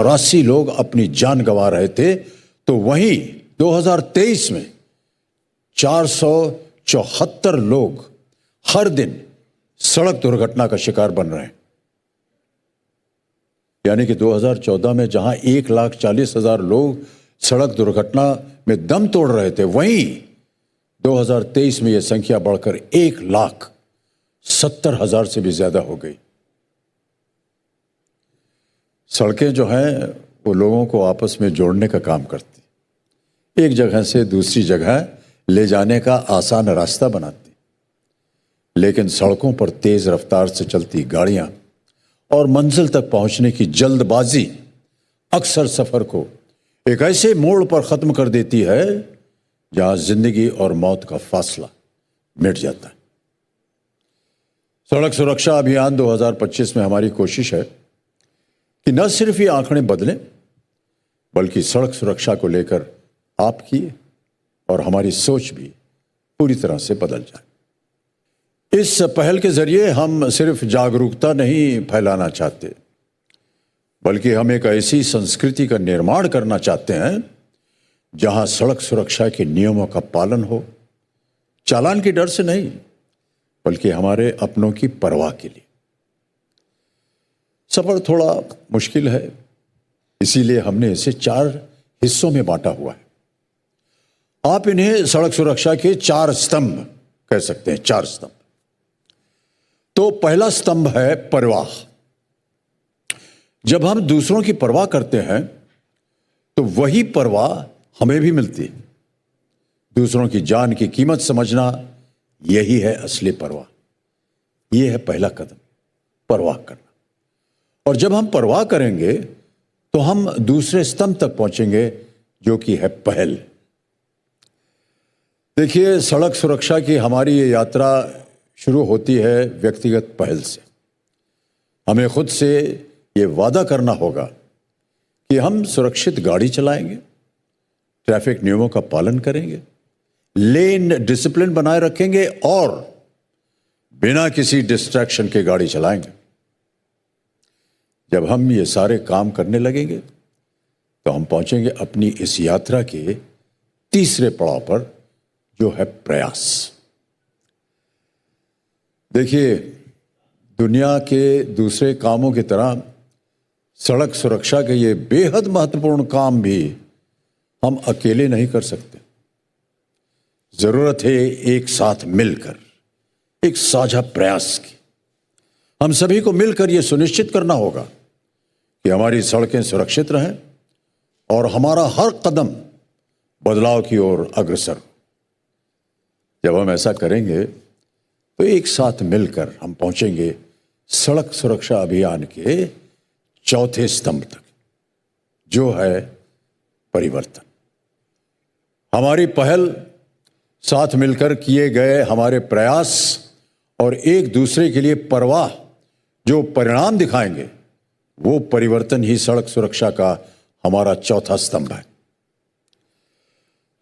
84 लोग अपनी जान गंवा रहे थे, तो वहीं 2023 में 474 लोग हर दिन सड़क दुर्घटना का शिकार बन रहे हैं। यानी कि 2014 में जहां 1,40,000 लोग सड़क दुर्घटना में दम तोड़ रहे थे, वहीं 2023 में यह संख्या बढ़कर 1,70,000 से भी ज्यादा हो गई। सड़कें जो हैं वो लोगों को आपस में जोड़ने का काम करती, एक जगह से दूसरी जगह ले जाने का आसान रास्ता बनाती। लेकिन सड़कों पर तेज रफ्तार से चलती गाड़ियां और मंजिल तक पहुंचने की जल्दबाजी अक्सर सफर को एक ऐसे मोड़ पर खत्म कर देती है जहां जिंदगी और मौत का फासला मिट जाता है। सड़क सुरक्षा अभियान 2025 में हमारी कोशिश है कि न सिर्फ ये आंकड़े बदलें, बल्कि सड़क सुरक्षा को लेकर आपकी और हमारी सोच भी पूरी तरह से बदल जाए। इस पहल के जरिए हम सिर्फ जागरूकता नहीं फैलाना चाहते, बल्कि हम एक ऐसी संस्कृति का निर्माण करना चाहते हैं जहां सड़क सुरक्षा के नियमों का पालन हो, चालान के डर से नहीं, बल्कि हमारे अपनों की परवाह के लिए। सफर थोड़ा मुश्किल है, इसीलिए हमने इसे 4 हिस्सों में बांटा हुआ है। आप इन्हें सड़क सुरक्षा के 4 स्तंभ कह सकते हैं, 4 स्तंभ। तो पहला स्तंभ है परवाह। जब हम दूसरों की परवाह करते हैं तो वही परवाह हमें भी मिलती है। दूसरों की जान की कीमत समझना, यही है असली परवाह। यह है पहला कदम, परवाह करना। और जब हम परवाह करेंगे तो हम दूसरे स्तंभ तक पहुंचेंगे, जो कि है पहल। देखिए, सड़क सुरक्षा की हमारी ये यात्रा शुरू होती है व्यक्तिगत पहल से। हमें खुद से ये वादा करना होगा कि हम सुरक्षित गाड़ी चलाएंगे, ट्रैफिक नियमों का पालन करेंगे, लेन डिसिप्लिन बनाए रखेंगे और बिना किसी डिस्ट्रैक्शन के गाड़ी चलाएंगे। जब हम ये सारे काम करने लगेंगे तो हम पहुंचेंगे अपनी इस यात्रा के तीसरे पड़ाव पर, जो है प्रयास। देखिए, दुनिया के दूसरे कामों की तरह सड़क सुरक्षा के ये बेहद महत्वपूर्ण काम भी हम अकेले नहीं कर सकते। जरूरत है एक साथ मिलकर, एक साझा प्रयास की। हम सभी को मिलकर यह सुनिश्चित करना होगा कि हमारी सड़कें सुरक्षित रहें और हमारा हर कदम बदलाव की ओर अग्रसर हो। जब हम ऐसा करेंगे तो एक साथ मिलकर हम पहुंचेंगे सड़क सुरक्षा अभियान के चौथे स्तंभ तक, जो है परिवर्तन। हमारी पहल, साथ मिलकर किए गए हमारे प्रयास और एक दूसरे के लिए परवाह जो परिणाम दिखाएंगे, वो परिवर्तन ही सड़क सुरक्षा का हमारा चौथा स्तंभ है।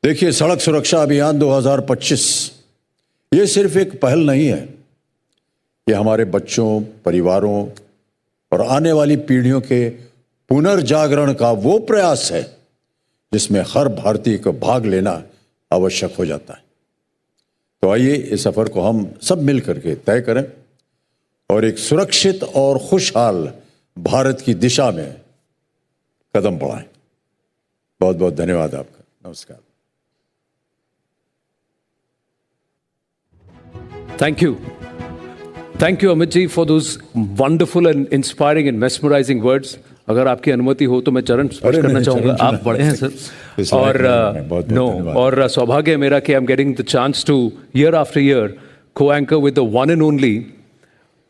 देखिए, सड़क सुरक्षा अभियान 2025 ये सिर्फ एक पहल नहीं है, ये हमारे बच्चों, परिवारों और आने वाली पीढ़ियों के पुनर्जागरण का वो प्रयास है जिसमें हर भारतीय को भाग लेना आवश्यक हो जाता है। तो आइए इस सफर को हम सब मिलकर के तय करें और एक सुरक्षित और खुशहाल भारत की दिशा में कदम बढ़ाएं। बहुत बहुत धन्यवाद आपका। नमस्कार। Thank you Amit ji for those wonderful and inspiring and mesmerizing words. अगर आपकी अनुमति हो तो मैं चरण स्पर्श करना चाहूँगा। आप बड़े हैं सर, और सौभाग्य है मेरा कि I am getting the chance to year after year co-anchor with the one and only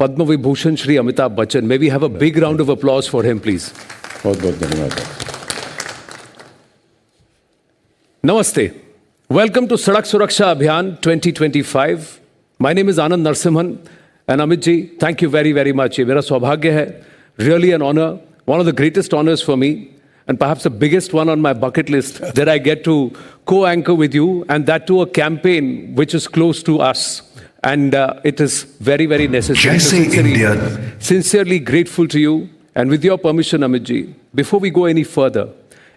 Padma Vibhushan Shri Amitabh Bachchan. May we have a big round of applause for him, please. बहुत बहुत धन्यवाद। Namaste. Welcome to Sadak Suraksha Abhiyan 2025. My name is Anand Narsimhan and Amit ji, thank you very, very much. ये मेरा सौभाग्य है, really an honor, one of the greatest honors for me and perhaps the biggest one on my bucket list that I get to co-anchor with you, and that to a campaign which is close to us. And it is very, very necessary. Sincerely grateful to you And with your permission, Amit ji, before we go any further,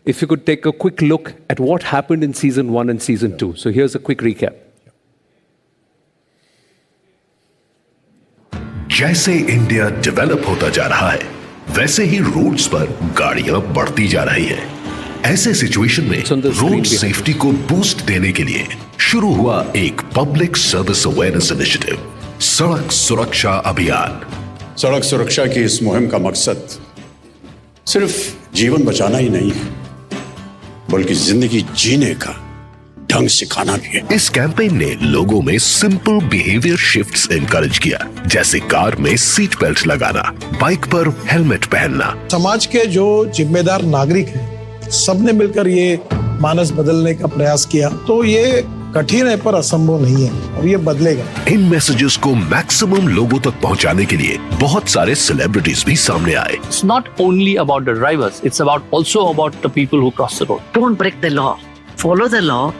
if you could take a quick look at what happened in season 1 and season 2. So here's a quick recap. जैसे India develop होता जा रहा है, वैसे ही roads पर गाड़ियां बढ़ती जा रही है। ऐसे सिचुएशन में रोड सेफ्टी को बूस्ट देने के लिए शुरू हुआ एक पब्लिक सर्विस अवेयरनेस इनिशिएटिव, सड़क सुरक्षा अभियान। सड़क सुरक्षा की इस मुहिम का मकसद सिर्फ जीवन बचाना ही नहीं है, बल्कि जिंदगी जीने का ढंग सिखाना भी है। इस कैंपेन ने लोगों में सिंपल बिहेवियर शिफ्ट्स एनकरेज किया, जैसे कार में सीट बेल्ट लगाना, बाइक पर हेलमेट पहनना। समाज के जो जिम्मेदार नागरिक हैं, सबने मिलकर ये मानस बदलने का प्रयास किया, तो ये कठिन है पर असंभव नहीं है, और ये बदलेगा। इन मैसेजेस को मैक्सिमम लोगों तक पहुंचाने के लिए बहुत सारे सेलिब्रिटीज भी सामने आए। It's not only about the drivers, it's also about the people who cross the road. Don't break the law. Follow the law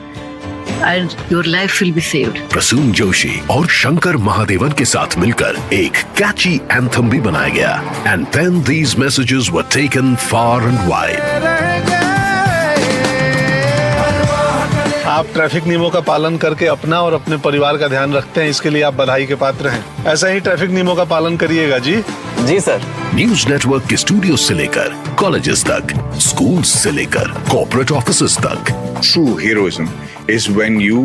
and your life will be saved. Prasoon Joshi और शंकर महादेवन के साथ मिलकर एक कैची एंथम भी बनाया गया। And then these messages were taken far and wide. आप traffic नियमों का पालन करके अपना और अपने परिवार का ध्यान रखते हैं, इसके लिए आप बधाई के पात्र हैं। ऐसा ही ट्रैफिक नियमों का पालन करिएगा जी। जी सर। न्यूज नेटवर्क के स्टूडियो से लेकर कॉलेजेस तक, स्कूल्स से लेकर कॉर्पोरेट ऑफिसेज तक। True heroism is when you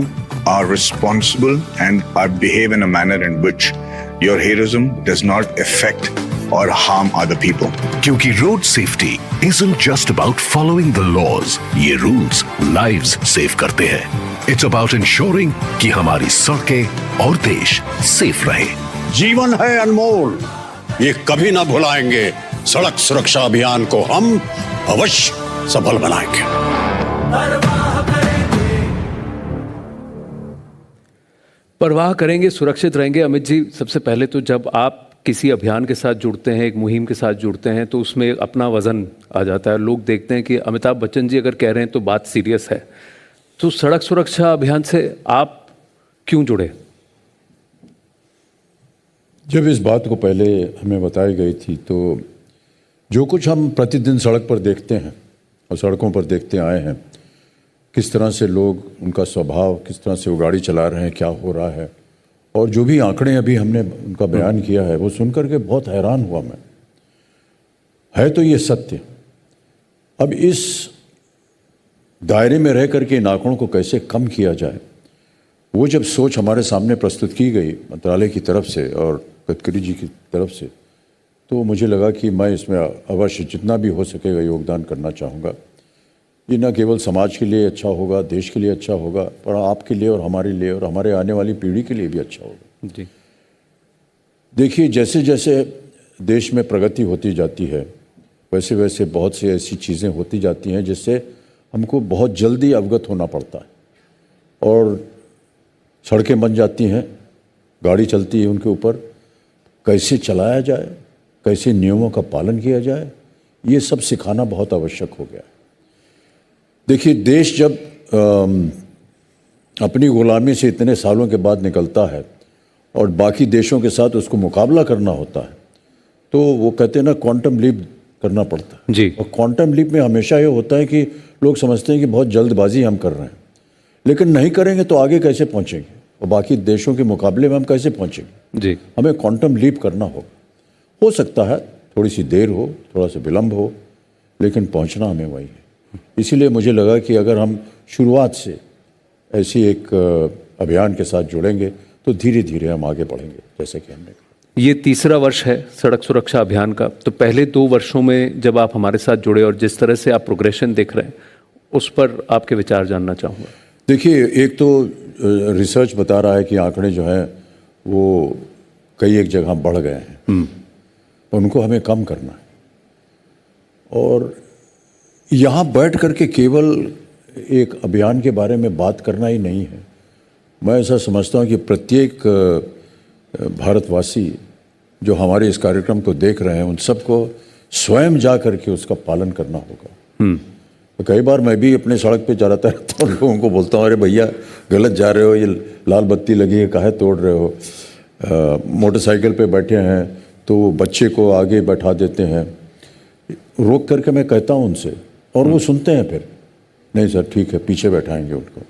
are responsible and are behave in a manner in which your heroism does not affect or harm other people. क्योंकि road safety isn't just about following the laws. ये rules lives save करते हैं। It's about ensuring कि हमारी सड़कें और देश safe रहे। जीवन है अनमोल, ये कभी ना भुलाएंगे। सड़क सुरक्षा अभियान को हम अवश्य सफल बनाएंगे। परवाह करेंगे, सुरक्षित रहेंगे। अमित जी, सबसे पहले तो जब आप किसी अभियान के साथ जुड़ते हैं, एक मुहिम के साथ जुड़ते हैं, तो उसमें अपना वजन आ जाता है। लोग देखते हैं कि अमिताभ बच्चन जी अगर कह रहे हैं तो बात सीरियस है। तो सड़क सुरक्षा अभियान से आप क्यों जुड़े? जब इस बात को पहले हमें बताई गई थी, तो जो कुछ हम प्रतिदिन सड़क पर देखते हैं और सड़कों पर देखते आए हैं, किस तरह से लोग, उनका स्वभाव, किस तरह से वो गाड़ी चला रहे हैं, क्या हो रहा है, और जो भी आंकड़े अभी हमने उनका बयान किया है, वो सुनकर के बहुत हैरान हुआ मैं। है तो ये सत्य। अब इस दायरे में रह करके इन आंकड़ों को कैसे कम किया जाए, वो जब सोच हमारे सामने प्रस्तुत की गई मंत्रालय की तरफ से और गडकरी जी की तरफ से, तो मुझे लगा कि मैं इसमें अवश्य जितना भी हो सकेगा योगदान करना चाहूँगा। ये न केवल समाज के लिए अच्छा होगा, देश के लिए अच्छा होगा, पर आपके लिए और हमारे लिए और हमारे आने वाली पीढ़ी के लिए भी अच्छा होगा। जी देखिए, जैसे जैसे देश में प्रगति होती जाती है, वैसे वैसे बहुत सी ऐसी चीज़ें होती जाती हैं जिससे हमको बहुत जल्दी अवगत होना पड़ता है, और सड़कें बन जाती हैं, गाड़ी चलती है, उनके ऊपर कैसे चलाया जाए, कैसे नियमों का पालन किया जाए, ये सब सिखाना बहुत आवश्यक हो गया है। देखिए, देश जब अपनी गुलामी से इतने सालों के बाद निकलता है और बाकी देशों के साथ उसको मुकाबला करना होता है, तो वो कहते हैं ना, क्वांटम लीप करना पड़ता है जी। और क्वांटम लीप में हमेशा ये होता है कि लोग समझते हैं कि बहुत जल्दबाजी हम कर रहे हैं, लेकिन नहीं करेंगे तो आगे कैसे पहुंचेंगे और बाकी देशों के मुकाबले में हम कैसे पहुंचेंगे। जी, हमें क्वांटम लीप करना होगा। हो सकता है थोड़ी सी देर हो, थोड़ा सा विलम्ब हो, लेकिन पहुंचना हमें वही है। इसीलिए मुझे लगा कि अगर हम शुरुआत से ऐसी एक अभियान के साथ जुड़ेंगे तो धीरे धीरे हम आगे बढ़ेंगे, जैसे कि हमने कहा। ये तीसरा वर्ष है सड़क सुरक्षा अभियान का। तो पहले 2 वर्षों में जब आप हमारे साथ जुड़े और जिस तरह से आप प्रोग्रेशन देख रहे हैं, उस पर आपके विचार जानना चाहूँगा। देखिए, एक तो रिसर्च बता रहा है कि आंकड़े जो हैं वो कई एक जगह बढ़ गए हैं, तो उनको हमें कम करना है। और यहाँ बैठ करके केवल एक अभियान के बारे में बात करना ही नहीं है। मैं ऐसा समझता हूँ कि प्रत्येक भारतवासी जो हमारे इस कार्यक्रम को देख रहे हैं, उन सबको स्वयं जा करके उसका पालन करना होगा। तो कई बार मैं भी अपने सड़क पे जा रहा था और लोगों को बोलता हूँ, अरे भैया गलत जा रहे हो, ये लाल बत्ती लगी है, काहे तोड़ रहे हो। मोटरसाइकिल पे बैठे हैं तो बच्चे को आगे बैठा देते हैं, रोक करके मैं कहता हूँ उनसे, और वो सुनते हैं फिर, नहीं सर ठीक है, पीछे बैठाएंगे उनको।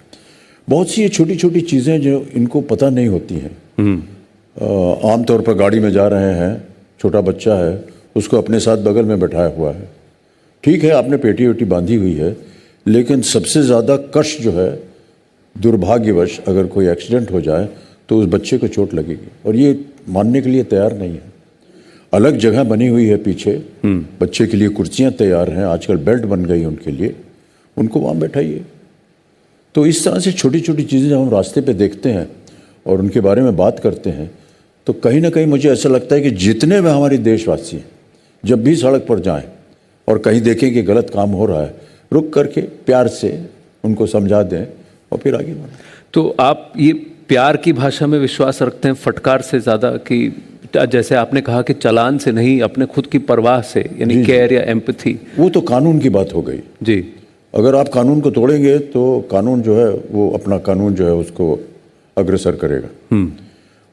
बहुत सी ये छोटी छोटी चीज़ें जो इनको पता नहीं होती हैं। आमतौर पर गाड़ी में जा रहे हैं, छोटा बच्चा है, उसको अपने साथ बगल में बैठाया हुआ है, ठीक है आपने पेटी वेटी बांधी हुई है, लेकिन सबसे ज़्यादा कष्ट जो है, दुर्भाग्यवश अगर कोई एक्सीडेंट हो जाए तो उस बच्चे को चोट लगेगी, और ये मानने के लिए तैयार नहीं है। अलग जगह बनी हुई है पीछे, बच्चे के लिए कुर्सियाँ तैयार हैं, आजकल बेल्ट बन गई उनके लिए, उनको वहाँ बैठाइए। तो इस तरह से छोटी छोटी चीज़ें जब हम रास्ते पे देखते हैं और उनके बारे में बात करते हैं, तो कहीं ना कहीं मुझे ऐसा लगता है कि जितने भी हमारे देशवासी हैं, जब भी सड़क पर जाएं और कहीं देखें कि गलत काम हो रहा है, रुक करके प्यार से उनको समझा दें और फिर आगे बढ़ें। तो आप ये प्यार की भाषा में विश्वास रखते हैं फटकार से ज़्यादा, कि जैसे आपने कहा कि चालान से नहीं, अपने खुद की परवाह से, यानी केयर या एम्पैथी? वो तो कानून की बात हो गई जी। अगर आप कानून को तोड़ेंगे तो कानून जो है वो अपना कानून जो है उसको अग्रसर करेगा,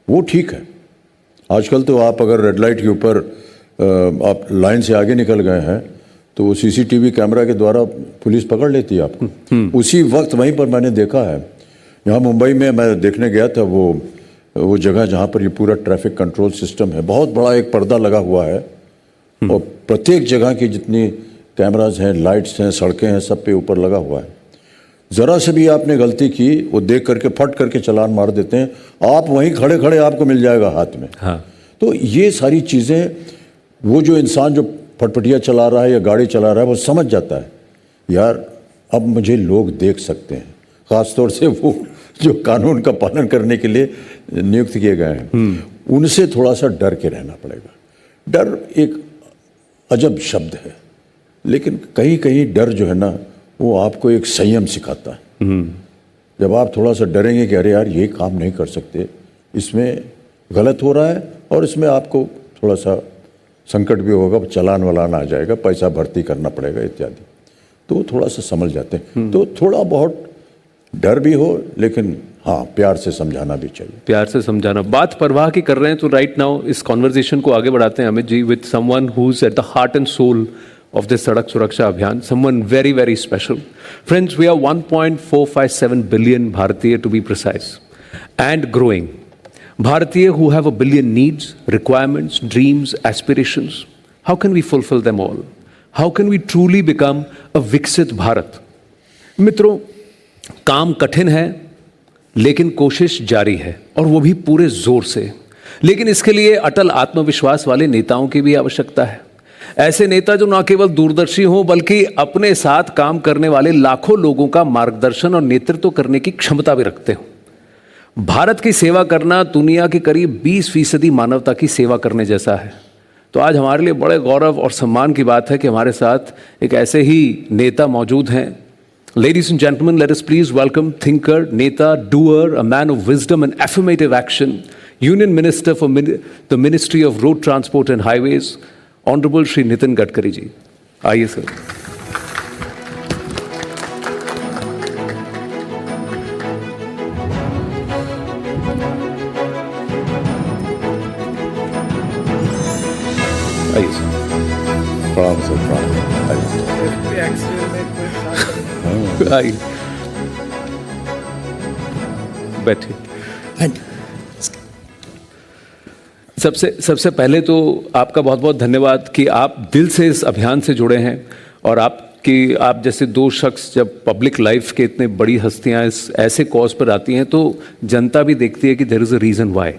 वो ठीक है। आजकल तो आप अगर रेड लाइट के ऊपर आप लाइन से आगे निकल गए हैं तो वो सीसीटीवी कैमरा के द्वारा पुलिस पकड़ लेती है आपको। उसी वक्त वहीं पर मैंने देखा है, यहाँ मुंबई में मैं देखने गया था, वो जगह जहाँ पर ये पूरा ट्रैफिक कंट्रोल सिस्टम है, बहुत बड़ा एक पर्दा लगा हुआ है, और प्रत्येक जगह की जितनी कैमराज हैं, लाइट्स हैं, सड़कें हैं, सब पे ऊपर लगा हुआ है। ज़रा से भी आपने गलती की, वो देख करके फट करके चालान मार देते हैं, आप वहीं खड़े खड़े आपको मिल जाएगा हाथ में। हाँ। तो ये सारी चीज़ें, वो जो इंसान जो फटफटिया चला रहा है या गाड़ी चला रहा है, वो समझ जाता है यार अब मुझे लोग देख सकते हैं, ख़ासतौर से वो जो कानून का पालन करने के लिए नियुक्त किए गए हैं, उनसे थोड़ा सा डर के रहना पड़ेगा। डर एक अजब शब्द है, लेकिन कहीं कहीं डर जो है ना, वो आपको एक संयम सिखाता है। जब आप थोड़ा सा डरेंगे कि अरे यार ये काम नहीं कर सकते, इसमें गलत हो रहा है और इसमें आपको थोड़ा सा संकट भी होगा, चालान वालान आ जाएगा, पैसा भर्ती करना पड़ेगा इत्यादि, तो थोड़ा सा समझ जाते हैं। तो थोड़ा बहुत डर भी हो, लेकिन हाँ प्यार से समझाना भी चाहिए। प्यार से समझाना। बात परवाह की कर रहे हैं, तो राइट नाउ इस कॉन्वर्जेशन को आगे बढ़ाते हैं Amit ji with someone who is at the heart and soul of this Sadak Suraksha Abhiyan, someone very, very special. Friends, we are 1.457 billion Bharatiya to be precise, and growing. Bharatiya who have a billion needs, requirements, dreams, aspirations. How can we fulfill them all? How can we truly become a Viksit Bharat? मित्रों, काम कठिन है, लेकिन कोशिश जारी है, और वो भी पूरे जोर से। लेकिन इसके लिए अटल आत्मविश्वास वाले नेताओं की भी आवश्यकता है। ऐसे नेता जो न केवल दूरदर्शी हों, बल्कि अपने साथ काम करने वाले लाखों लोगों का मार्गदर्शन और नेतृत्व करने की क्षमता भी रखते हों। भारत की सेवा करना दुनिया के करीब 20% मानवता की सेवा करने जैसा है। तो आज हमारे लिए बड़े गौरव और सम्मान की बात है कि हमारे साथ एक ऐसे ही नेता मौजूद हैं। Ladies and gentlemen, let us please welcome thinker, neta, doer, a man of wisdom and affirmative action, Union Minister for the Ministry of Road Transport and Highways, Honorable Shri Nitin Gadkari ji. आइए sir. आइए sir. प्रणाम sir, प्रणाम। आइए, बैठिए। सबसे पहले तो आपका बहुत बहुत धन्यवाद कि आप दिल से इस अभियान से जुड़े हैं, और आप जैसे दो शख्स जब पब्लिक लाइफ के इतने बड़ी हस्तियां इस ऐसे कॉज पर आती हैं, तो जनता भी देखती है कि there is a reason why.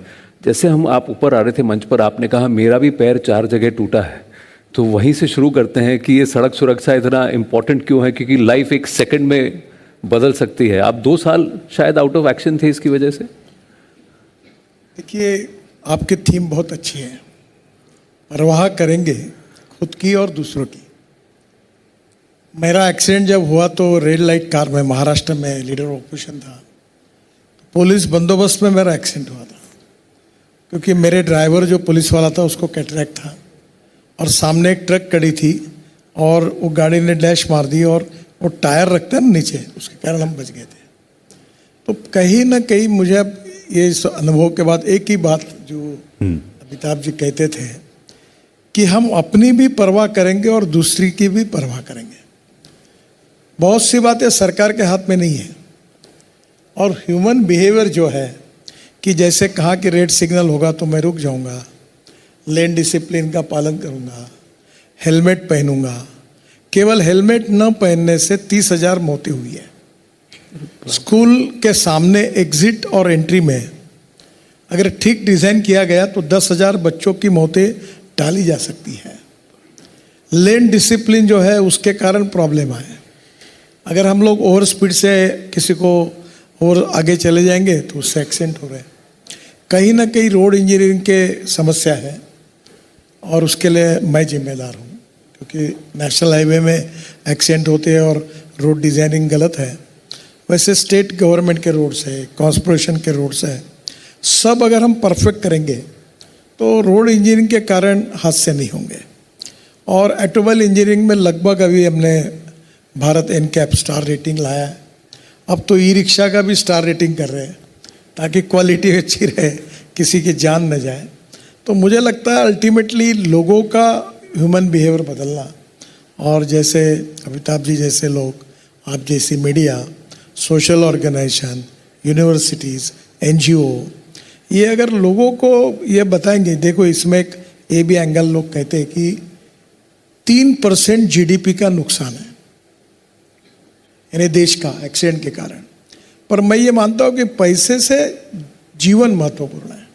जैसे आप ऊपर आ रहे थे मंच पर, आपने कहा मेरा भी पैर 4 जगह टूटा है, तो वहीं से शुरू करते हैं कि ये सड़क सुरक्षा इतना इम्पोर्टेंट क्यों है, क्योंकि लाइफ एक सेकंड में बदल सकती है। आप 2 साल शायद आउट ऑफ एक्शन थे इसकी वजह से। देखिए, आपकी थीम बहुत अच्छी है, परवाह करेंगे खुद की और दूसरों की। मेरा एक्सीडेंट जब हुआ तो रेड लाइट कार में महाराष्ट्र में लीडर ऑपोजिशन था, पुलिस बंदोबस्त में मेरा एक्सीडेंट हुआ था, क्योंकि मेरे ड्राइवर जो पुलिस वाला था उसको कैटरैक्ट था, और सामने एक ट्रक खड़ी थी और वो गाड़ी ने डैश मार दी, और वो टायर रखता है ना नीचे, उसके कारण हम बच गए थे। तो कहीं ना कहीं मुझे अब ये इस अनुभव के बाद एक ही बात जो अमिताभ जी कहते थे कि हम अपनी भी परवाह करेंगे और दूसरी की भी परवाह करेंगे। बहुत सी बातें सरकार के हाथ में नहीं है, और ह्यूमन बिहेवियर जो है कि जैसे कहा कि रेड सिग्नल होगा तो मैं रुक जाऊंगा, लेन डिसिप्लिन का पालन करूंगा, हेलमेट पहनूंगा। केवल हेलमेट न पहनने से 30,000 मौतें हुई है। स्कूल के सामने एग्जिट और एंट्री में अगर ठीक डिजाइन किया गया तो 10,000 बच्चों की मौतें टाली जा सकती है। लेन डिसिप्लिन जो है उसके कारण प्रॉब्लम आए। अगर हम लोग ओवर स्पीड से किसी को और आगे चले जाएंगे तो उससे एक्सीडेंट हो रहे हैं। कहीं ना कहीं रोड इंजीनियरिंग के समस्या है, और उसके लिए मैं जिम्मेदार हूँ, क्योंकि नेशनल हाईवे में एक्सीडेंट होते हैं और रोड डिज़ाइनिंग गलत है। वैसे स्टेट गवर्नमेंट के रोड्स है, कॉर्पोरेशन के रोड्स है, सब अगर हम परफेक्ट करेंगे तो रोड इंजीनियरिंग के कारण हादसे नहीं होंगे। और ऑटोमोबाइल इंजीनियरिंग में लगभग अभी हमने भारत एनकैप स्टार रेटिंग लाया है। अब तो ई रिक्शा का भी स्टार रेटिंग कर रहे हैं ताकि क्वालिटी अच्छी रहे, किसी की जान न जाए। तो मुझे लगता है अल्टीमेटली लोगों का ह्यूमन बिहेवियर बदलना, और जैसे अमिताभ जी जैसे लोग, आप जैसी media, social organisation, universities, NGO, ये अगर लोगों को ये बताएंगे। देखो इसमें एक ये भी एंगल लोग कहते हैं कि 3% GDP का नुकसान है यानी देश का एक्सीडेंट के कारण। पर मैं ये मानता हूँ कि पैसे से जीवन महत्वपूर्ण है।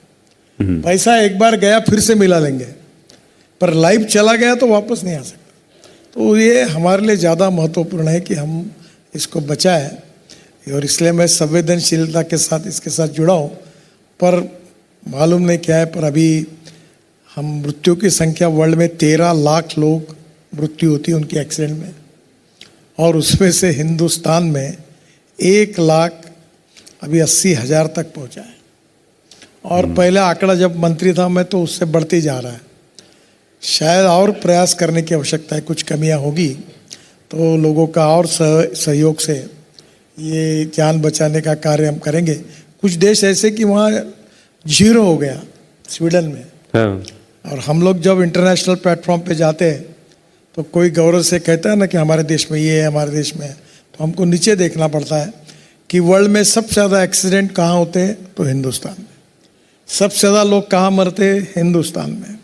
पैसा एक बार गया फिर से मिला लेंगे, पर लाइफ चला गया तो वापस नहीं आ सकता। तो ये हमारे लिए ज़्यादा महत्वपूर्ण है कि हम इसको बचाएं, और इसलिए मैं संवेदनशीलता के साथ इसके साथ जुड़ा हूँ। पर मालूम नहीं क्या है, पर अभी हम मृत्यु की संख्या वर्ल्ड में 13 लाख लोग मृत्यु होती है उनकी एक्सीडेंट में, और उसमें से हिंदुस्तान में 1 लाख अभी 80,000 तक पहुंचा है। और पहला आंकड़ा जब मंत्री था मैं तो उससे बढ़ते जा रहा है। शायद और प्रयास करने की आवश्यकता है, कुछ कमियां होगी तो लोगों का और सहयोग से ये जान बचाने का कार्य हम करेंगे। कुछ देश ऐसे कि वहाँ 0 हो गया, स्वीडन में। हाँ। और हम लोग जब इंटरनेशनल प्लेटफॉर्म पे जाते हैं तो कोई गौरव से कहता है ना कि हमारे देश में ये है, हमारे देश में है, तो हमको नीचे देखना पड़ता है कि वर्ल्ड में सबसे ज़्यादा एक्सीडेंट कहाँ होते हैं, तो हिंदुस्तान में। सबसे ज़्यादा लोग कहाँ मरते हैं, हिंदुस्तान में।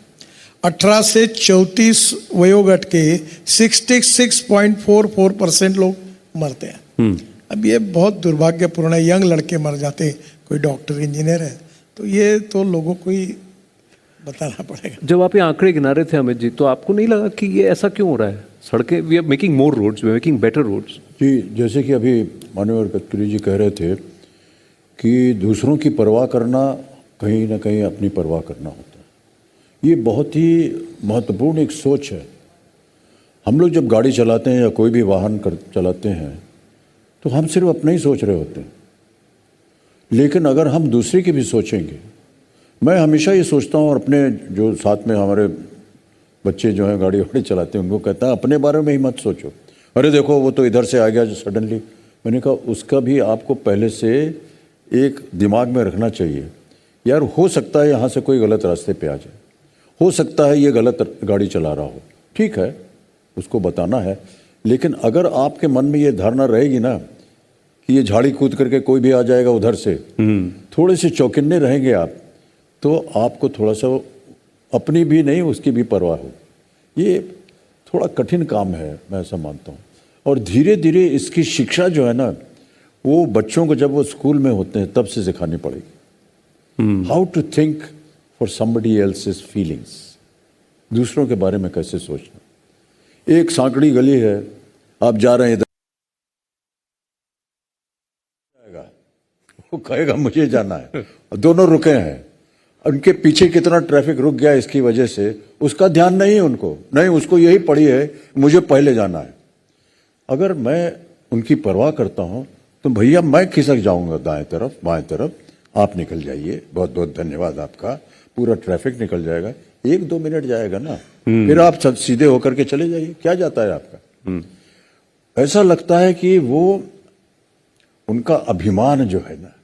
18 से 34 वयोगट के 66.44% लोग मरते हैं। अब ये बहुत दुर्भाग्यपूर्ण है, यंग लड़के मर जाते, कोई डॉक्टर इंजीनियर है, तो ये तो लोगों को ही बताना पड़ेगा। जब आप ये आंकड़े गिना रहे थे अमित जी, तो आपको नहीं लगा कि ये ऐसा क्यों हो रहा है? सड़कें, we are making more roads, we are making better roads. जी, जैसे कि अभी माननीय गडकरी जी कह रहे थे कि दूसरों की परवाह करना कहीं ना कहीं अपनी परवाह करना होता है। ये बहुत ही महत्वपूर्ण एक सोच है। हम लोग जब गाड़ी चलाते हैं या कोई भी वाहन चलाते हैं तो हम सिर्फ अपना ही सोच रहे होते हैं, लेकिन अगर हम दूसरे की भी सोचेंगे, मैं हमेशा ये सोचता हूँ और अपने जो साथ में हमारे बच्चे जो हैं गाड़ी वाड़ी चलाते हैं उनको कहता है अपने बारे में ही मत सोचो, अरे देखो वो तो इधर से आ गया जो सडनली। मैंने कहा उसका भी आपको पहले से एक दिमाग में रखना चाहिए, यार हो सकता है यहाँ से कोई गलत रास्ते पे आ जाए, हो सकता है ये गलत गाड़ी चला रहा हो, ठीक है उसको बताना है। लेकिन अगर आपके मन में ये धारणा रहेगी ना कि ये झाड़ी कूद करके कोई भी आ जाएगा उधर से, थोड़े से चौकन्ने रहेंगे आप, तो आपको थोड़ा सा अपनी भी नहीं उसकी भी परवाह हो। ये थोड़ा कठिन काम है, मैं ऐसा मानता हूँ। और धीरे धीरे इसकी शिक्षा जो है ना, वो बच्चों को जब वो स्कूल में होते हैं तब से सिखानी पड़ेगी। How to think for somebody else's feelings, दूसरों के बारे में कैसे सोचना। एक सांकड़ी गली है, आप जा रहे हैं इधर, वो कहेगा मुझे जाना है, दोनों रुके हैं, उनके पीछे कितना ट्रैफिक रुक गया इसकी वजह से उसका ध्यान नहीं है उनको, नहीं उसको यही पड़ी है मुझे पहले जाना है। अगर मैं उनकी परवाह करता हूं तो भैया मैं खिसक जाऊंगा दाएं तरफ बाएं तरफ, आप निकल जाइए, बहुत बहुत धन्यवाद आपका, पूरा ट्रैफिक निकल जाएगा, 1-2 मिनट जाएगा ना, फिर आप सीधे होकर के चले जाइए, क्या जाता है आपका। ऐसा लगता है कि वो उनका अभिमान जो है ना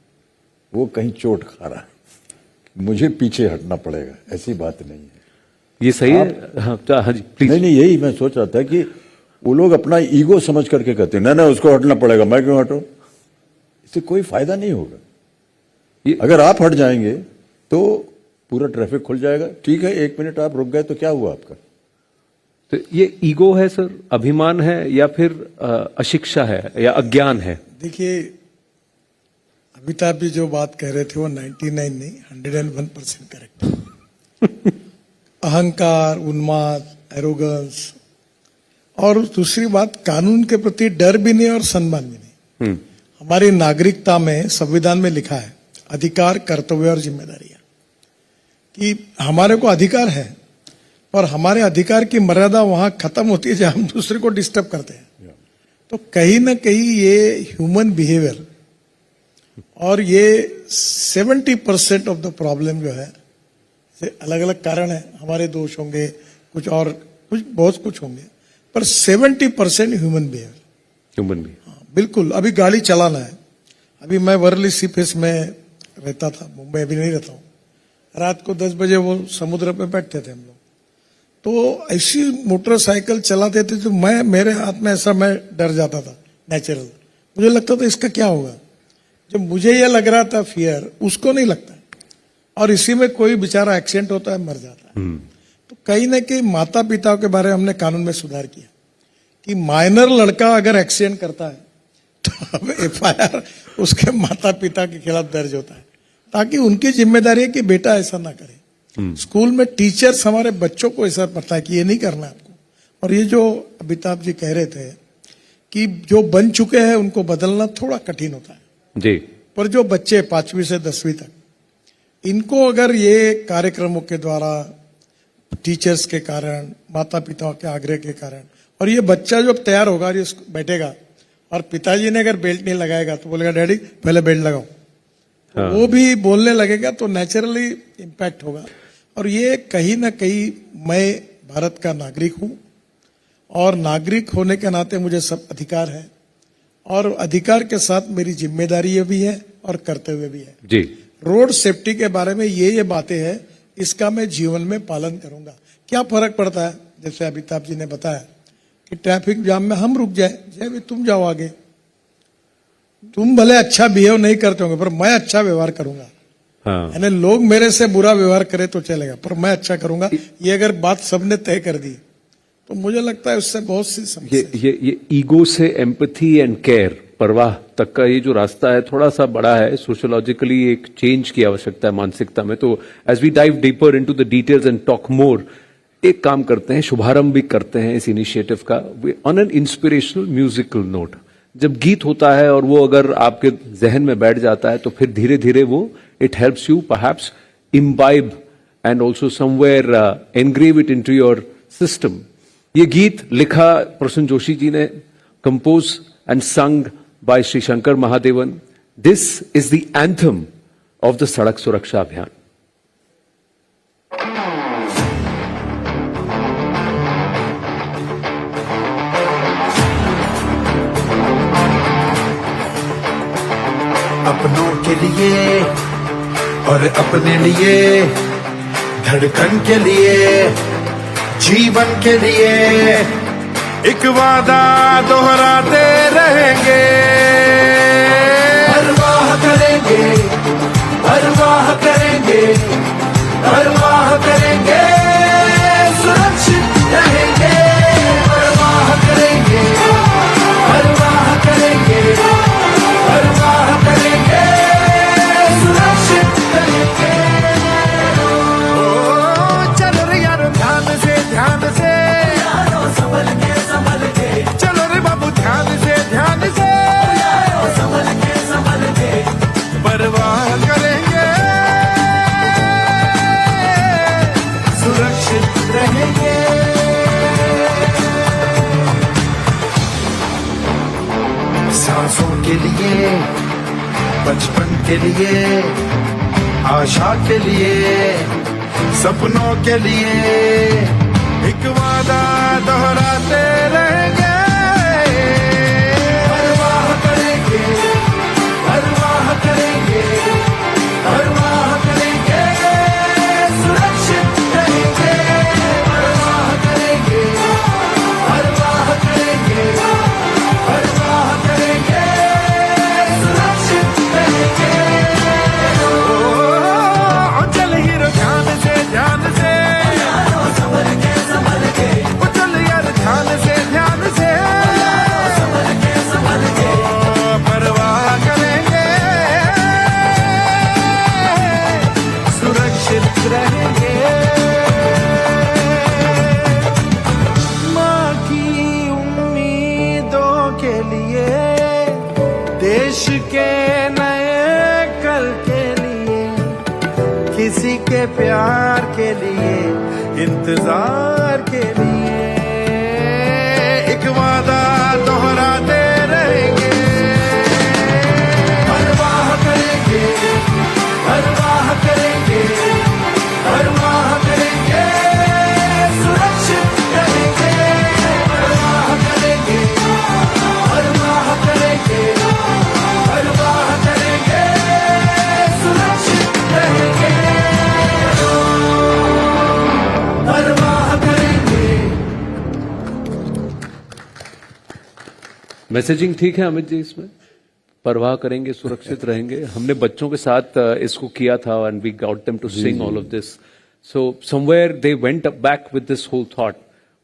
वो कहीं चोट खा रहा है, मुझे पीछे हटना पड़ेगा, ऐसी बात नहीं है। ये सही है? हाँ हाँ जी प्लीज। नहीं नहीं, यही मैं सोच रहा था कि वो लोग अपना ईगो समझ करके कहते हैं ना उसको हटना पड़ेगा, मैं क्यों हटूं? इससे कोई फायदा नहीं होगा। अगर आप हट जाएंगे तो पूरा ट्रैफिक खुल जाएगा। ठीक है, 1 मिनट आप रुक गए तो क्या हुआ आपका? तो ये ईगो है सर, अभिमान है, या फिर अशिक्षा है या अज्ञान है? देखिए, अमिताभ जी जो बात कह रहे थे वो 99 नहीं 101% करेक्ट। अहंकार, उन्माद, एरोगेंस, और दूसरी बात कानून के प्रति डर भी नहीं और सम्मान भी नहीं। हमारी नागरिकता में, संविधान में लिखा है अधिकार, कर्तव्य और जिम्मेदारियां, कि हमारे को अधिकार है, पर हमारे अधिकार की मर्यादा वहां खत्म होती है जहां हम दूसरे को डिस्टर्ब करते हैं। तो कहीं ना कहीं ये ह्यूमन बिहेवियर और ये 70% ऑफ द प्रॉब्लम जो है, अलग अलग कारण है, हमारे दोष होंगे, कुछ और कुछ बहुत कुछ होंगे, पर 70% ह्यूमन बिहेवियर। ह्यूमन भी, बिल्कुल। अभी गाड़ी चलाना है, अभी मैं वर्ली सी फेस में रहता था, मुंबई अभी नहीं रहता हूँ। रात को 10 बजे वो समुद्र पे बैठते थे हम लोग, तो ऐसी मोटरसाइकिल चलाते थे तो मेरे हाथ में ऐसा, मैं डर जाता था नेचुरल। मुझे लगता था इसका क्या होगा। जब मुझे ये लग रहा था फियर, उसको नहीं लगता, और इसी में कोई बेचारा एक्सीडेंट होता है, मर जाता है। तो कहीं ना कहीं माता पिता के बारे में हमने कानून में सुधार किया कि माइनर लड़का अगर एक्सीडेंट करता है तो अब FIR उसके माता पिता के खिलाफ दर्ज होता है, ताकि उनकी जिम्मेदारी है कि बेटा ऐसा ना करे। स्कूल में टीचर्स हमारे बच्चों को ऐसा पता है कि ये नहीं करना आपको। और ये जो अमिताभ जी कह रहे थे कि जो बन चुके हैं उनको बदलना थोड़ा कठिन होता है जी, पर जो बच्चे 5वीं से 10वीं तक, इनको अगर ये कार्यक्रमों के द्वारा, टीचर्स के कारण, माता पिता के आग्रह के कारण, और ये बच्चा जो तैयार होगा, ये बैठेगा, और पिताजी ने अगर बेल्ट नहीं लगाएगा तो बोलेगा डैडी पहले बेल्ट लगाओ, हाँ। वो भी बोलने लगेगा तो नेचुरली इम्पैक्ट होगा। और ये कहीं ना कहीं, मैं भारत का नागरिक हूं, और नागरिक होने के नाते मुझे सब अधिकार है, और अधिकार के साथ मेरी जिम्मेदारी भी है और कर्तव्य भी है जी। रोड सेफ्टी के बारे में ये बातें हैं, इसका मैं जीवन में पालन करूंगा। क्या फर्क पड़ता है, जैसे अमिताभ जी ने बताया कि ट्रैफिक जाम में हम रुक जाए, जय तुम जाओ आगे, तुम भले अच्छा बिहेव नहीं करते होंगे पर मैं अच्छा व्यवहार करूंगा। हाँ। यानी लोग मेरे से बुरा व्यवहार करे तो चलेगा, पर मैं अच्छा करूंगा। ये अगर बात सबने तय कर दी तो मुझे लगता है उससे बहुत सी समस्या। ये ईगो से एम्पैथी एंड केयर, परवाह तक का ये जो रास्ता है थोड़ा सा बड़ा है। सोशियोलॉजिकली एक चेंज की आवश्यकता है मानसिकता में। तो as we dive deeper into the details and talk more, एक काम करते हैं, शुभारंभ भी करते हैं इस इनिशिएटिव का on an inspirational musical note. जब गीत होता है और वो अगर आपके जहन में बैठ जाता है तो फिर धीरे धीरे वो it helps you perhaps imbibe and also somewhere engrave it into your system. ये गीत लिखा प्रसून जोशी जी ने, कंपोज एंड संग by Sri Shankar Mahadevan. This is the anthem of the Sadak Suraksha Abhiyan. अपनों के लिए और अपने लिए, धड़कन के लिए, जीवन के लिए एक वादा दोहराते रहेंगे। परवाह करेंगे, परवाह करेंगे, परवाह करेंगे, सुरक्षित रहेंगे। परवाह करेंगे, परवाह करेंगे, परवाह करेंगे, सुरक्षित रहेंगे। ओ चलो रे यारो ध्यान से, ध्यान से संभल के, संभल के, चलो रे बाबू ध्यान से, ध्यान से संभल के, संभल के, परवाह करेंगे, सुरक्षित रहेंगे। सांसों के लिए, बचपन के लिए, आशा के लिए, सपनों के लिए एक वादा दोहराते रहेंगे। परवाह करेंगे, परवाह करेंगे, परवाह करेंगे, सुरक्षित रहेंगे। के लिए, देश के नए कल के लिए, किसी के प्यार के लिए, इंतजार के लिए, एक वादा दोहराते रहेंगे, परवाह करेंगे, परवाह करेंगे, परवाह करेंगे, सुरक्षित रहेंगे, परवाह करेंगे, परवाह करेंगे, परवाह करेंगे, सुरक्षित रहेंगे, परवाह करेंगे। मैसेजिंग ठीक है अमित जी, इसमें परवाह करेंगे, सुरक्षित रहेंगे। हमने बच्चों के साथ इसको किया था and we got them to sing all of this, so somewhere they went back with this whole thought.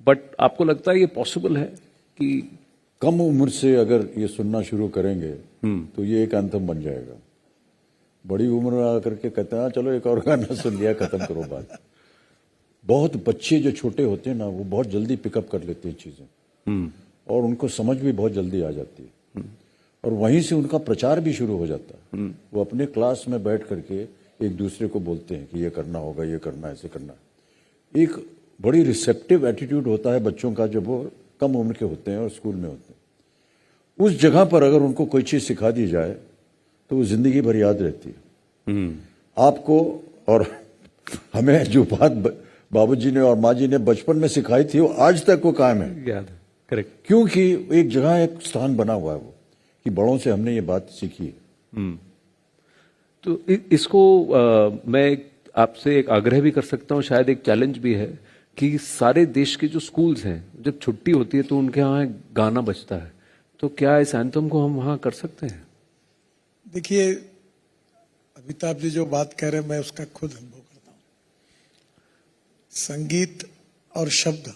But आपको लगता है ये पॉसिबल है कि कम उम्र से अगर ये सुनना शुरू करेंगे तो ये एक एंथम बन जाएगा। बड़ी उम्र में आकर के कहते हैं चलो एक और गाना सुन लिया, खत्म करो बात। बहुत बच्चे जो छोटे होते हैं ना, वो बहुत जल्दी पिकअप कर लेते हैं चीजें और उनको समझ भी बहुत जल्दी आ जाती है और वहीं से उनका प्रचार भी शुरू हो जाता है। वो अपने क्लास में बैठ करके एक दूसरे को बोलते हैं कि ये करना होगा, ये करना है, ऐसे करना है। एक बड़ी रिसेप्टिव एटीट्यूड होता है बच्चों का जब वो कम उम्र के होते हैं और स्कूल में होते हैं। उस जगह पर अगर उनको कोई चीज सिखा दी जाए तो वो जिंदगी भर याद रहती है आपको। और हमें जो बात बाबूजी ने और माँ जी ने बचपन में सिखाई थी वो आज तक वो कायम है, याद है, करेक्ट, क्योंकि एक जगह एक स्थान बना हुआ है वो कि बड़ों से हमने ये बात सीखी है। तो इसको मैं आपसे एक आग्रह भी कर सकता हूँ, शायद एक चैलेंज भी है कि सारे देश के जो स्कूल्स हैं जब छुट्टी होती है तो उनके यहाँ गाना बजता है, तो क्या इस एंथम को हम वहाँ कर सकते हैं? देखिए अमिताभ जी जो बात कह रहे हैं मैं उसका खुद अनुभव करता हूँ। संगीत और शब्द,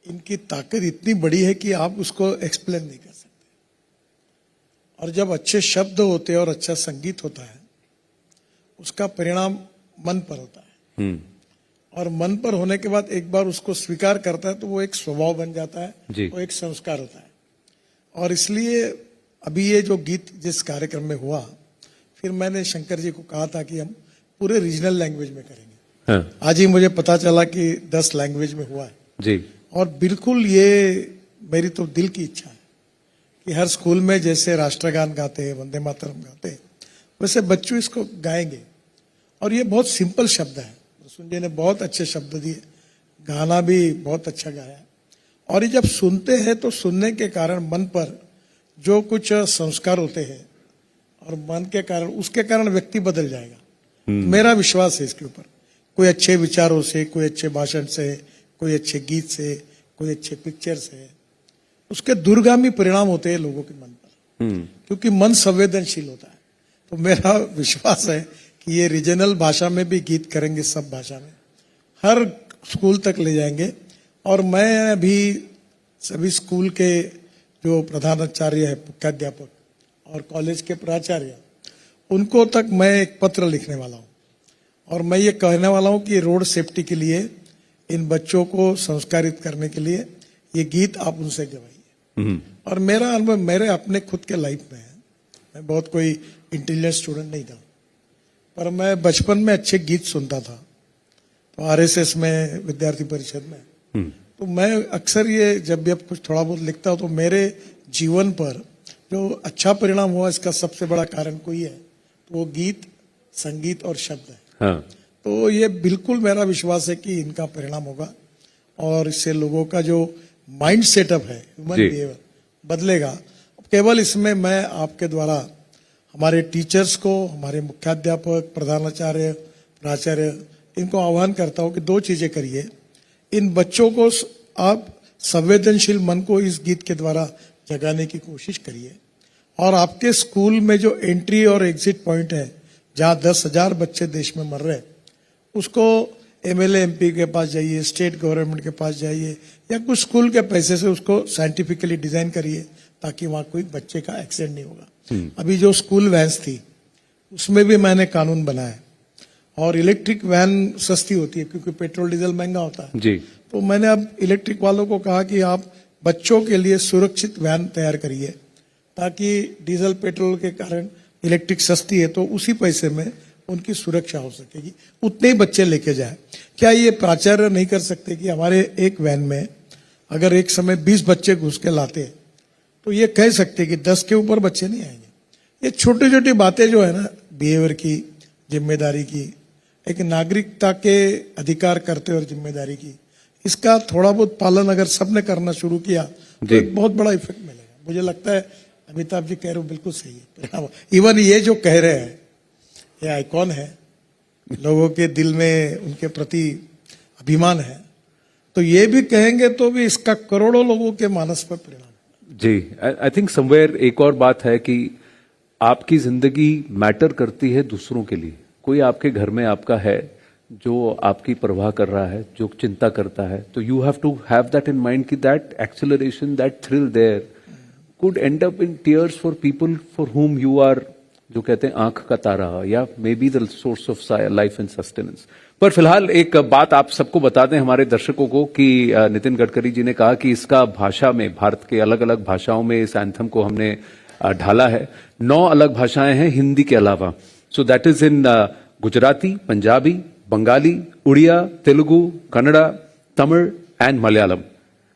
इनकी ताकत इतनी बड़ी है कि आप उसको एक्सप्लेन नहीं कर सकते। और जब अच्छे शब्द होते हैं और अच्छा संगीत होता है उसका परिणाम मन पर होता है और मन पर होने के बाद एक बार उसको स्वीकार करता है तो वो एक स्वभाव बन जाता है, वो एक संस्कार होता है। और इसलिए अभी ये जो गीत जिस कार्यक्रम में हुआ, फिर मैंने शंकर जी को कहा था कि हम पूरे रीजनल लैंग्वेज में करेंगे। आज ही मुझे पता चला कि 10 लैंग्वेज में हुआ है जी। और बिल्कुल ये मेरी तो दिल की इच्छा है कि हर स्कूल में जैसे राष्ट्रगान गाते हैं, वंदे मातरम गाते हैं, वैसे बच्चों इसको गाएंगे। और ये बहुत सिंपल शब्द है, सुनने ने बहुत अच्छे शब्द दिए, गाना भी बहुत अच्छा गाया। और ये जब सुनते हैं तो सुनने के कारण मन पर जो कुछ संस्कार होते हैं और मन के कारण उसके कारण व्यक्ति बदल जाएगा। मेरा विश्वास है इसके ऊपर। कोई अच्छे विचारों से, कोई अच्छे भाषण से, कोई अच्छे गीत से, कोई अच्छे पिक्चर से, उसके दूरगामी परिणाम होते हैं लोगों के मन पर, क्योंकि मन संवेदनशील होता है। तो मेरा विश्वास है कि ये रीजनल भाषा में भी गीत करेंगे, सब भाषा में, हर स्कूल तक ले जाएंगे। और मैं अभी सभी स्कूल के जो प्रधानाचार्य है, मुख्याध्यापक और कॉलेज के प्राचार्य, उनको तक मैं एक पत्र लिखने वाला हूँ और मैं ये कहने वाला हूँ कि रोड सेफ्टी के लिए इन बच्चों को संस्कारित करने के लिए ये गीत आप उनसे गवाइए। और मेरा अनुभव मेरे अपने खुद के लाइफ में है। मैं बहुत कोई इंटेलिजेंट स्टूडेंट नहीं था, पर मैं बचपन में अच्छे गीत सुनता था। तो आरएसएस में, विद्यार्थी परिषद में, तो मैं अक्सर ये जब भी अब कुछ थोड़ा बहुत लिखता हूँ तो मेरे जीवन पर जो अच्छा परिणाम हुआ इसका सबसे बड़ा कारण कोई है तो वो गीत, संगीत और शब्द है। हाँ। तो ये बिल्कुल मेरा विश्वास है कि इनका परिणाम होगा और इससे लोगों का जो माइंड सेटअप है, ह्यूमन बिहेवियर बदलेगा। केवल इसमें मैं आपके द्वारा हमारे टीचर्स को, हमारे मुख्याध्यापक, प्रधानाचार्य, प्राचार्य, इनको आह्वान करता हूं कि 2 चीजें करिए। इन बच्चों को आप संवेदनशील मन को इस गीत के द्वारा जगाने की कोशिश करिए और आपके स्कूल में जो एंट्री और एग्जिट पॉइंट है जहां 10,000 बच्चे देश में मर रहे हैं, उसको एमएलए एमपी के पास जाइए, स्टेट गवर्नमेंट के पास जाइए या कुछ स्कूल के पैसे से उसको साइंटिफिकली डिजाइन करिए ताकि वहां कोई बच्चे का एक्सीडेंट नहीं होगा। अभी जो स्कूल वैन्स थी उसमें भी मैंने कानून बनाया और इलेक्ट्रिक वैन सस्ती होती है क्योंकि पेट्रोल डीजल महंगा होता है जी। तो मैंने अब इलेक्ट्रिक वालों को कहा कि आप बच्चों के लिए सुरक्षित वैन तैयार करिए, ताकि डीजल पेट्रोल के कारण इलेक्ट्रिक सस्ती है तो उसी पैसे में उनकी सुरक्षा हो सकेगी, उतने ही बच्चे लेके जाए। क्या ये प्राचार्य नहीं कर सकते कि हमारे एक वैन में अगर एक समय 20 बच्चे घुस के लाते हैं तो ये कह सकते कि 10 के ऊपर बच्चे नहीं आएंगे। ये छोटी छोटी बातें जो है ना, बिहेवियर की, जिम्मेदारी की, एक नागरिकता के अधिकार करते और जिम्मेदारी की, इसका थोड़ा बहुत पालन अगर सबने करना शुरू किया तो एक बहुत बड़ा इफेक्ट मिलेगा। मुझे लगता है अमिताभ जी कह रहे हो बिल्कुल सही है। इवन ये जो कह रहे हैं ये आइकॉन है, लोगों के दिल में उनके प्रति अभिमान है, तो ये भी कहेंगे तो भी इसका करोड़ों लोगों के मानस पर परिणाम। जी, आई थिंक समवेयर एक और बात है कि आपकी जिंदगी मैटर करती है दूसरों के लिए। कोई आपके घर में आपका है जो आपकी परवाह कर रहा है, जो चिंता करता है, तो you have to have that in mind कि that acceleration, that thrill there could end up in tears for people for whom you are, जो कहते हैं आंख का तारा, या may be the source of life and sustenance. पर फिलहाल एक बात आप सबको बता दें, हमारे दर्शकों को, कि नितिन गडकरी जी ने कहा कि इसका भाषा में, भारत के अलग अलग भाषाओं में इस एंथम को हमने ढाला है। 9 अलग भाषाएं हैं हिंदी के अलावा। So that is in Gujarati, Punjabi, Bengali, Oriya, Telugu, Kannada, Tamil and Malayalam.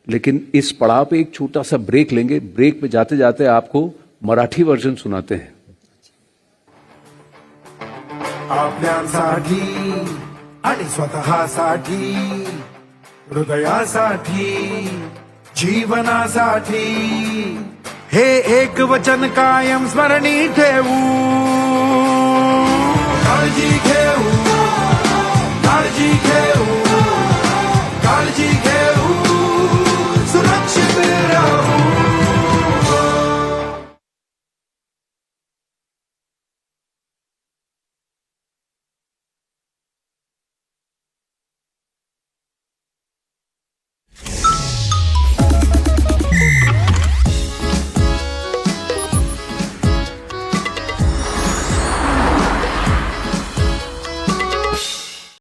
लेकिन इस पड़ाव पे एक छोटा सा ब्रेक लेंगे। ब्रेक पे जाते जाते आपको मराठी वर्जन सुनाते हैं। आपल्यासाठी आणि स्वतःसाठी, हृदयासाठी, जीवनासाठी, हे एक वचन कायम स्मरणी ठेवू। काळजी घेऊ, काळजी घेऊ,